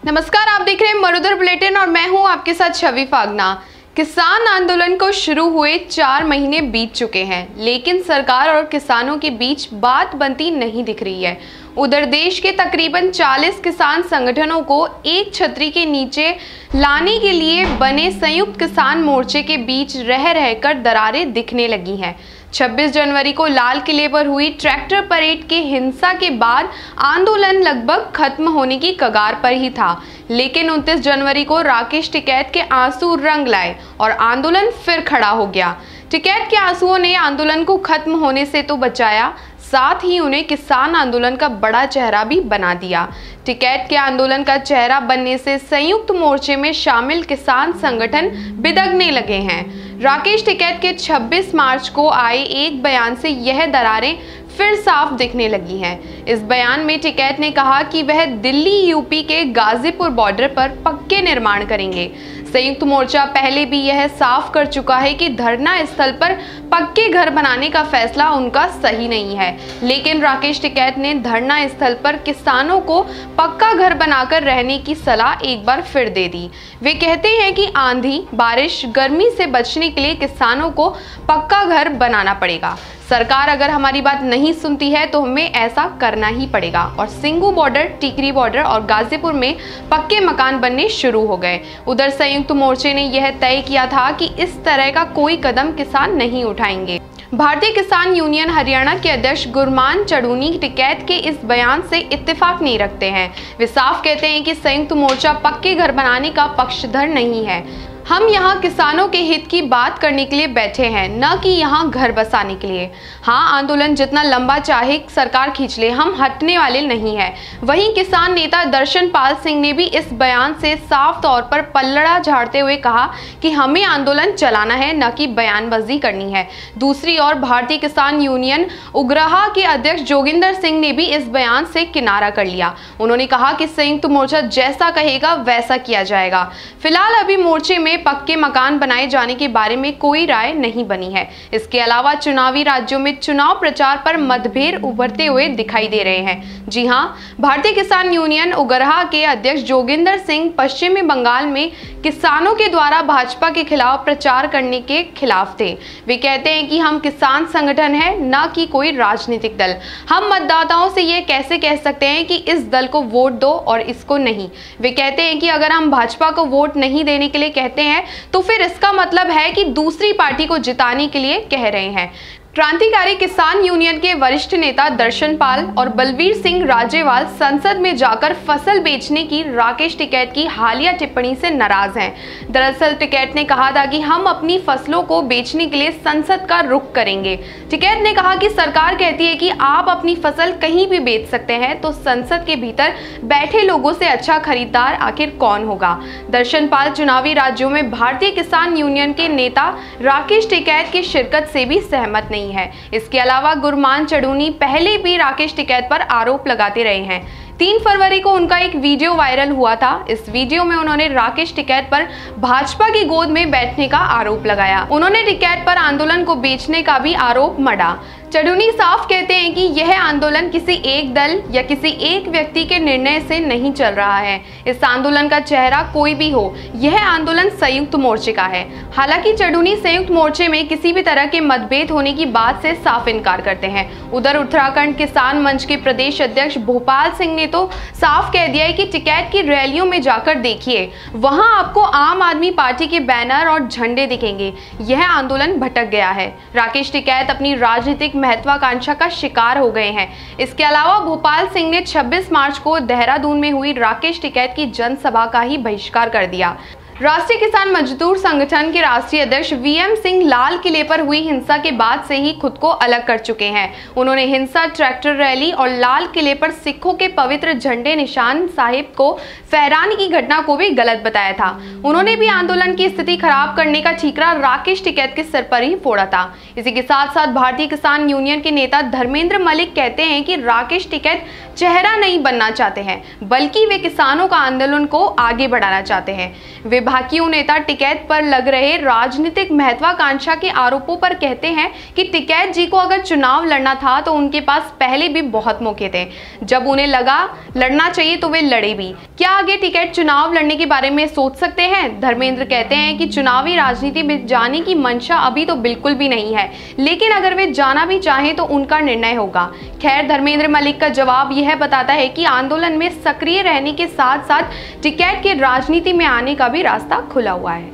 नमस्कार, आप देख रहे हैं मरुधर बुलेटिन और मैं हूं आपके साथ छवि फागना। किसान आंदोलन को शुरू हुए 4 महीने बीत चुके हैं, लेकिन सरकार और किसानों के बीच बात बनती नहीं दिख रही है। उधर देश के तकरीबन 40 किसान संगठनों को एक छतरी के नीचे लाने के लिए बने संयुक्त किसान मोर्चे के बीच रह रहकर दरारें दिखने लगी हैं। 26 जनवरी को लाल किले पर हुई ट्रैक्टर परेड की हिंसा के बाद आंदोलन लगभग खत्म होने की कगार पर ही था, लेकिन 29 जनवरी को राकेश टिकैत के आंसू रंग लाए और आंदोलन फिर खड़ा हो गया। टिकैत के आंसुओं ने आंदोलन को खत्म होने से तो बचाया, साथ ही उन्हें किसान आंदोलन का बड़ा चेहरा भी बना दिया। टिकैत के आंदोलन का चेहरा बनने से संयुक्त मोर्चे में शामिल किसान संगठन बिदगने लगे हैं। राकेश टिकैत के 26 मार्च को आए एक बयान से यह दरारें फिर साफ दिखने लगी हैं। इस बयान में टिकैत ने कहा कि वह दिल्ली यूपी के गाजीपुर बॉर्डर पर पक्के निर्माण करेंगे। संयुक्त मोर्चा पहले भी यह साफ कर चुका है कि धरना स्थल पर पक्के घर बनाने का फैसला उनका सही नहीं है, लेकिन राकेश टिकैत ने धरना स्थल पर किसानों को पक्का घर बनाकर रहने की सलाह एक बार फिर दे दी। वे कहते हैं कि आंधी, बारिश, गर्मी से बचने के लिए किसानों को पक्का घर बनाना पड़ेगा। सरकार अगर हमारी बात नहीं सुनती है तो हमें ऐसा करना ही पड़ेगा। और सिंगू बॉर्डर, टिकरी बॉर्डर और गाजीपुर में पक्के मकान बनने शुरू हो गए। उधर संयुक्त मोर्चे ने यह तय किया था कि इस तरह का कोई कदम किसान नहीं उठाएंगे। भारतीय किसान यूनियन हरियाणा के अध्यक्ष गुरमान चढ़ूनी टिकैत के इस बयान से इत्तेफाक नहीं रखते हैं। वे साफ कहते हैं कि संयुक्त मोर्चा पक्के घर बनाने का पक्षधर नहीं है। हम यहाँ किसानों के हित की बात करने के लिए बैठे हैं, न कि यहाँ घर बसाने के लिए। हाँ, आंदोलन जितना लंबा चाहे सरकार खींच ले, हम हटने वाले नहीं हैं। वहीं किसान नेता दर्शन पाल सिंह ने भी इस बयान से साफ तौर पर पल्लड़ा झाड़ते हुए कहा कि हमें आंदोलन चलाना है, न कि बयानबाजी करनी है। दूसरी ओर भारतीय किसान यूनियन उग्रहा के अध्यक्ष जोगिंदर सिंह ने भी इस बयान से किनारा कर लिया। उन्होंने कहा कि संयुक्त मोर्चा जैसा कहेगा वैसा किया जाएगा। फिलहाल अभी मोर्चे में पक्के मकान बनाए जाने के बारे में कोई राय नहीं बनी है। इसके अलावा चुनावी राज्यों में चुनाव प्रचार पर मतभेद उभरते हुए दिखाई दे रहे हैं। जी हां, भारतीय किसान यूनियन उग्रहा के अध्यक्ष जोगिंदर सिंह पश्चिमी बंगाल में किसानों के द्वारा भाजपा के खिलाफ प्रचार करने के खिलाफ थे। वे कहते हैं कि हम किसान संगठन है, न कि कोई राजनीतिक दल। हम मतदाताओं से ये कैसे कह सकते हैं कि इस दल को वोट दो और इसको नहीं। वे कहते हैं कि अगर हम भाजपा को वोट नहीं देने के लिए कहते हैं तो फिर इसका मतलब है कि दूसरी पार्टी को जिताने के लिए कह रहे हैं। क्रांतिकारी किसान यूनियन के वरिष्ठ नेता दर्शन पाल और बलवीर सिंह राजेवाल संसद में जाकर फसल बेचने की राकेश टिकैत की हालिया टिप्पणी से नाराज हैं। दरअसल टिकैत ने कहा था कि हम अपनी फसलों को बेचने के लिए संसद का रुख करेंगे। टिकैत ने कहा कि सरकार कहती है कि आप अपनी फसल कहीं भी बेच सकते हैं, तो संसद के भीतर बैठे लोगों से अच्छा खरीदार आखिर कौन होगा। दर्शन पाल चुनावी राज्यों में भारतीय किसान यूनियन के नेता राकेश टिकैत की शिरकत से भी सहमत नहीं है। इसके अलावा गुरमान चढ़ूनी पहले भी राकेश टिकैत पर आरोप लगाते रहे हैं। 3 फरवरी को उनका एक वीडियो वायरल हुआ था। इस वीडियो में उन्होंने राकेश टिकैत पर भाजपा की गोद में बैठने का आरोप लगाया। उन्होंने टिकैत पर आंदोलन को बेचने का भी आरोप मढ़ा। चढ़ूनी साफ कहते हैं कि यह आंदोलन किसी एक दल या किसी एक व्यक्ति के निर्णय से नहीं चल रहा है। इस आंदोलन का चेहरा कोई भी हो, यह आंदोलन संयुक्त मोर्चे का है। हालांकि चढ़ूनी संयुक्त मोर्चे में किसी भी तरह के मतभेद होने की बात से साफ इनकार करते हैं। उधर उत्तराखंड किसान मंच के प्रदेश अध्यक्ष भोपाल सिंह ने तो साफ कह दिया है कि टिकैत की रैलियों में जाकर देखिए, वहां आपको आम आदमी पार्टी के बैनर और झंडे दिखेंगे। यह आंदोलन भटक गया है। राकेश टिकैत अपनी राजनीतिक महत्वाकांक्षा का शिकार हो गए हैं। इसके अलावा भोपाल सिंह ने 26 मार्च को देहरादून में हुई राकेश टिकैत की जनसभा का ही बहिष्कार कर दिया। राष्ट्रीय किसान मजदूर संगठन के राष्ट्रीय अध्यक्ष वीएम सिंह लाल किले पर हुई हिंसा के बाद से ही खुद को अलग कर चुके हैं। उन्होंने हिंसा, ट्रैक्टर रैली और लाल किले पर सिखों के पवित्र झंडे निशान साहिब को फहराने की घटना को भी गलत बताया था। उन्होंने भी आंदोलन की स्थिति खराब करने का ठीकरा राकेश टिकैत के सिर पर ही फोड़ा था। इसी के साथ साथ भारतीय किसान यूनियन के नेता धर्मेंद्र मलिक कहते हैं कि राकेश टिकैत चेहरा नहीं बनना चाहते हैं, बल्कि वे किसानों का आंदोलन को आगे बढ़ाना चाहते हैं। वे भाकियू नेता टिकैत पर लग रहे राजनीतिक महत्वाकांक्षा के आरोपों पर कहते हैं कि टिकैत जी को अगर चुनाव लड़ना था तो उनके पास पहले भी बहुत मौके थे। जब उन्हें लगा लड़ना चाहिए तो वे लड़े भी। क्या आगे टिकैत चुनाव लड़ने के बारे में सोच सकते हैं? धर्मेंद्र कहते हैं कि चुनावी राजनीति में जाने की मंशा अभी तो बिल्कुल भी नहीं है, लेकिन अगर वे जाना भी चाहें तो उनका निर्णय होगा। खैर, धर्मेंद्र मलिक का जवाब यह बताता है कि आंदोलन में सक्रिय रहने के साथ साथ टिकैत के राजनीति में आने का भी रास्ता खुला हुआ है।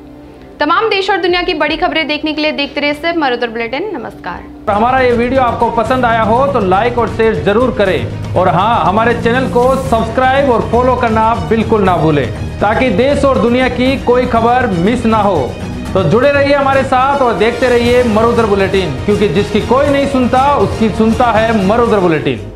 तमाम देश और दुनिया की बड़ी खबरें देखने के लिए देखते रहिए सिर्फ मरुधर बुलेटिन। नमस्कार। हमारा ये वीडियो आपको पसंद आया हो तो लाइक और शेयर जरूर करें और हाँ, हमारे चैनल को सब्सक्राइब और फॉलो करना बिल्कुल ना भूलें ताकि देश और दुनिया की कोई खबर मिस ना हो। तो जुड़े रहिए हमारे साथ और देखते रहिए मरुधर बुलेटिन, क्योंकि जिसकी कोई नहीं सुनता उसकी सुनता है मरुधर बुलेटिन।